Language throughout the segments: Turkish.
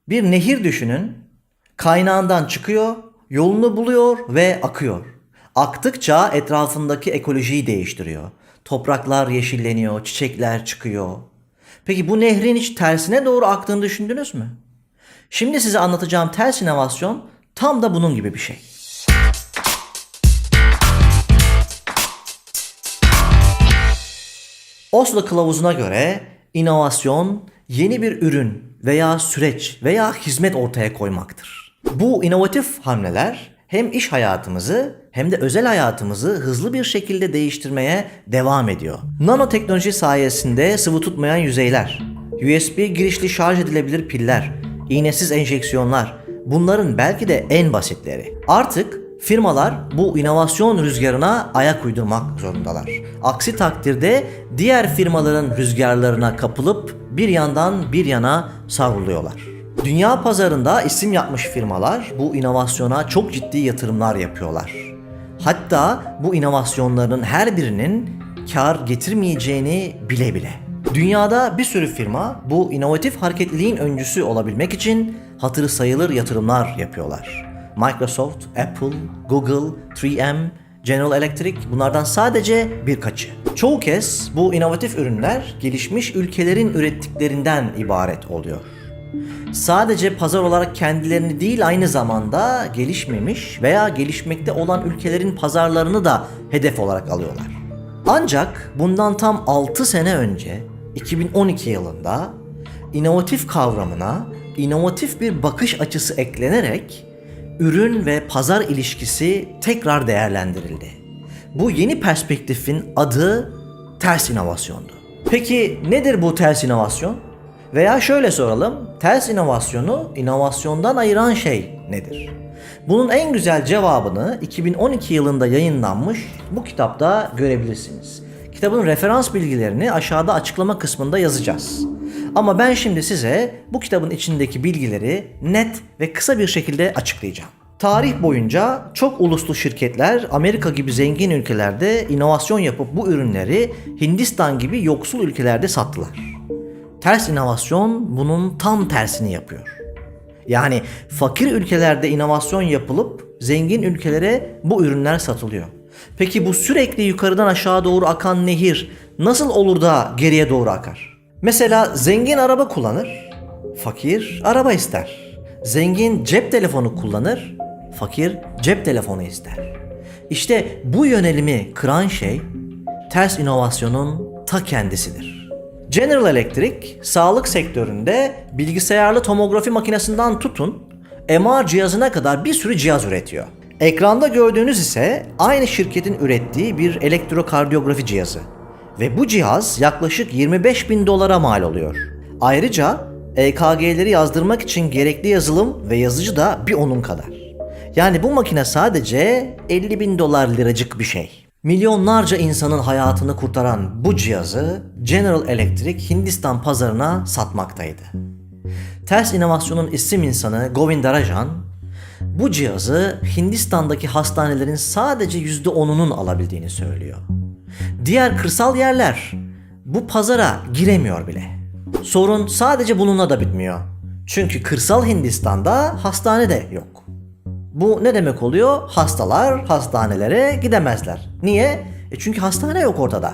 Bir nehir düşünün. Kaynağından çıkıyor, yolunu buluyor ve akıyor. Aktıkça etrafındaki ekolojiyi değiştiriyor. Topraklar yeşilleniyor, çiçekler çıkıyor. Peki bu nehrin hiç tersine doğru aktığını düşündünüz mü? Şimdi size anlatacağım ters inovasyon tam da bunun gibi bir şey. Oslo Kılavuzu'na göre inovasyon yeni bir ürün veya süreç veya hizmet ortaya koymaktır. Bu inovatif hamleler hem iş hayatımızı hem de özel hayatımızı hızlı bir şekilde değiştirmeye devam ediyor. Nanoteknoloji sayesinde sıvı tutmayan yüzeyler, USB girişli şarj edilebilir piller, iğnesiz enjeksiyonlar, bunların belki de en basitleri. Artık firmalar bu inovasyon rüzgarına ayak uydurmak zorundalar. Aksi takdirde diğer firmaların rüzgarlarına kapılıp bir yandan bir yana savruluyorlar. Dünya pazarında isim yapmış firmalar bu inovasyona çok ciddi yatırımlar yapıyorlar. Hatta bu inovasyonların her birinin kar getirmeyeceğini bile bile. Dünyada bir sürü firma bu inovatif hareketliliğin öncüsü olabilmek için hatırı sayılır yatırımlar yapıyorlar. Microsoft, Apple, Google, 3M, General Electric bunlardan sadece birkaçı. Çoğu kez bu inovatif ürünler gelişmiş ülkelerin ürettiklerinden ibaret oluyor. Sadece pazar olarak kendilerini değil aynı zamanda gelişmemiş veya gelişmekte olan ülkelerin pazarlarını da hedef olarak alıyorlar. Ancak bundan tam 6 sene önce 2012 yılında inovatif kavramına inovatif bir bakış açısı eklenerek ürün ve pazar ilişkisi tekrar değerlendirildi. Bu yeni perspektifin adı ters inovasyondu. Peki nedir bu ters inovasyon? Veya şöyle soralım, ters inovasyonu inovasyondan ayıran şey nedir? Bunun en güzel cevabını 2012 yılında yayınlanmış bu kitapta görebilirsiniz. Kitabın referans bilgilerini aşağıda açıklama kısmında yazacağız. Ama ben şimdi size bu kitabın içindeki bilgileri net ve kısa bir şekilde açıklayacağım. Tarih boyunca çok uluslu şirketler Amerika gibi zengin ülkelerde inovasyon yapıp bu ürünleri Hindistan gibi yoksul ülkelerde sattılar. Ters inovasyon bunun tam tersini yapıyor. Yani fakir ülkelerde inovasyon yapılıp zengin ülkelere bu ürünler satılıyor. Peki bu sürekli yukarıdan aşağı doğru akan nehir nasıl olur da geriye doğru akar? Mesela zengin araba kullanır, fakir araba ister. Zengin cep telefonu kullanır, fakir cep telefonu ister. İşte bu yönelimi kıran şey ters inovasyonun ta kendisidir. General Electric sağlık sektöründe bilgisayarlı tomografi makinesinden tutun MR cihazına kadar bir sürü cihaz üretiyor. Ekranda gördüğünüz ise aynı şirketin ürettiği bir elektrokardiyografi cihazı. Ve bu cihaz yaklaşık $25.000 mal oluyor. Ayrıca EKG'leri yazdırmak için gerekli yazılım ve yazıcı da bir onun kadar. Yani bu makine sadece $50.000 liracık bir şey. Milyonlarca insanın hayatını kurtaran bu cihazı General Electric Hindistan pazarına satmaktaydı. Ters inovasyonun isim insanı Govind Rajan, bu cihazı Hindistan'daki hastanelerin sadece %10'unun alabildiğini söylüyor. Diğer kırsal yerler bu pazara giremiyor bile. Sorun sadece bununla da bitmiyor. Çünkü kırsal Hindistan'da hastane de yok. Bu ne demek oluyor? Hastalar hastanelere gidemezler. Niye? Çünkü hastane yok ortada.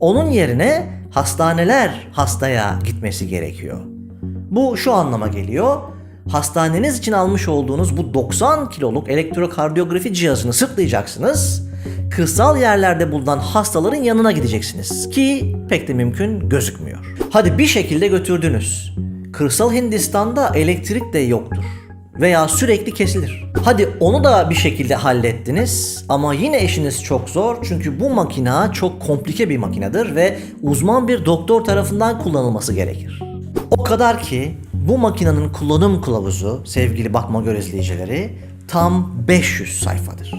Onun yerine hastaneler hastaya gitmesi gerekiyor. Bu şu anlama geliyor. Hastaneniz için almış olduğunuz bu 90 kiloluk elektrokardiyografi cihazını sırtlayacaksınız. Kırsal yerlerde bulunan hastaların yanına gideceksiniz ki pek de mümkün gözükmüyor. Hadi bir şekilde götürdünüz. Kırsal Hindistan'da elektrik de yoktur veya sürekli kesilir. Hadi onu da bir şekilde hallettiniz ama yine işiniz çok zor çünkü bu makina çok komplike bir makinedir ve uzman bir doktor tarafından kullanılması gerekir. O kadar ki bu makinenin kullanım kılavuzu sevgili Bakma Gör izleyicileri tam 500 sayfadır.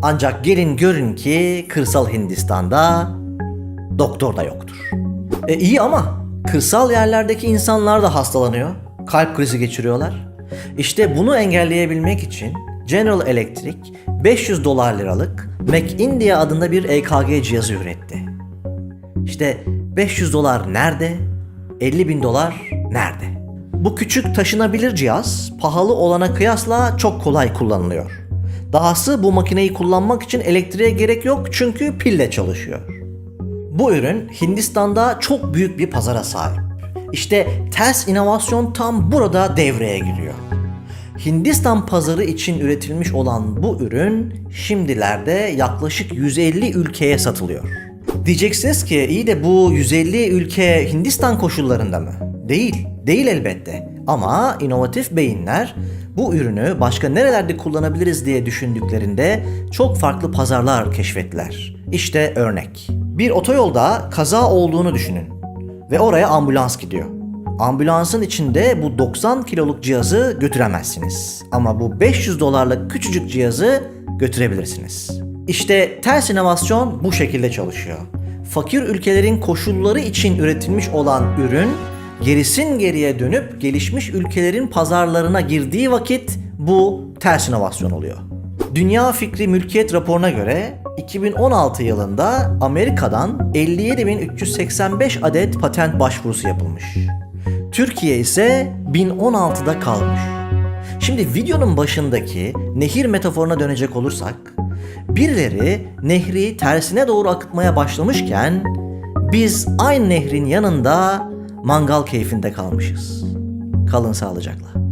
Ancak gelin görün ki kırsal Hindistan'da doktor da yoktur. İyi ama kırsal yerlerdeki insanlar da hastalanıyor, kalp krizi geçiriyorlar. İşte bunu engelleyebilmek için General Electric $500 Make India adında bir EKG cihazı üretti. İşte $500 nerede? $50.000 nerede? Bu küçük taşınabilir cihaz pahalı olana kıyasla çok kolay kullanılıyor. Dahası bu makineyi kullanmak için elektriğe gerek yok çünkü pille çalışıyor. Bu ürün Hindistan'da çok büyük bir pazara sahip. İşte ters inovasyon tam burada devreye giriyor. Hindistan pazarı için üretilmiş olan bu ürün şimdilerde yaklaşık 150 ülkeye satılıyor. Diyeceksiniz ki iyi de bu 150 ülke Hindistan koşullarında mı? Değil elbette. Ama inovatif beyinler bu ürünü başka nerelerde kullanabiliriz diye düşündüklerinde çok farklı pazarlar keşfettiler. İşte örnek. Bir otoyolda kaza olduğunu düşünün ve oraya ambulans gidiyor. Ambulansın içinde bu 90 kiloluk cihazı götüremezsiniz. Ama bu 500 dolarlık küçücük cihazı götürebilirsiniz. İşte ters inovasyon bu şekilde çalışıyor. Fakir ülkelerin koşulları için üretilmiş olan ürün gerisin geriye dönüp gelişmiş ülkelerin pazarlarına girdiği vakit bu ters inovasyon oluyor. Dünya Fikri Mülkiyet raporuna göre 2016 yılında Amerika'dan 57.385 adet patent başvurusu yapılmış. Türkiye ise 1016'da kalmış. Şimdi videonun başındaki nehir metaforuna dönecek olursak, birileri nehri tersine doğru akıtmaya başlamışken biz aynı nehrin yanında mangal keyfinde kalmışız. Kalın sağlıcakla.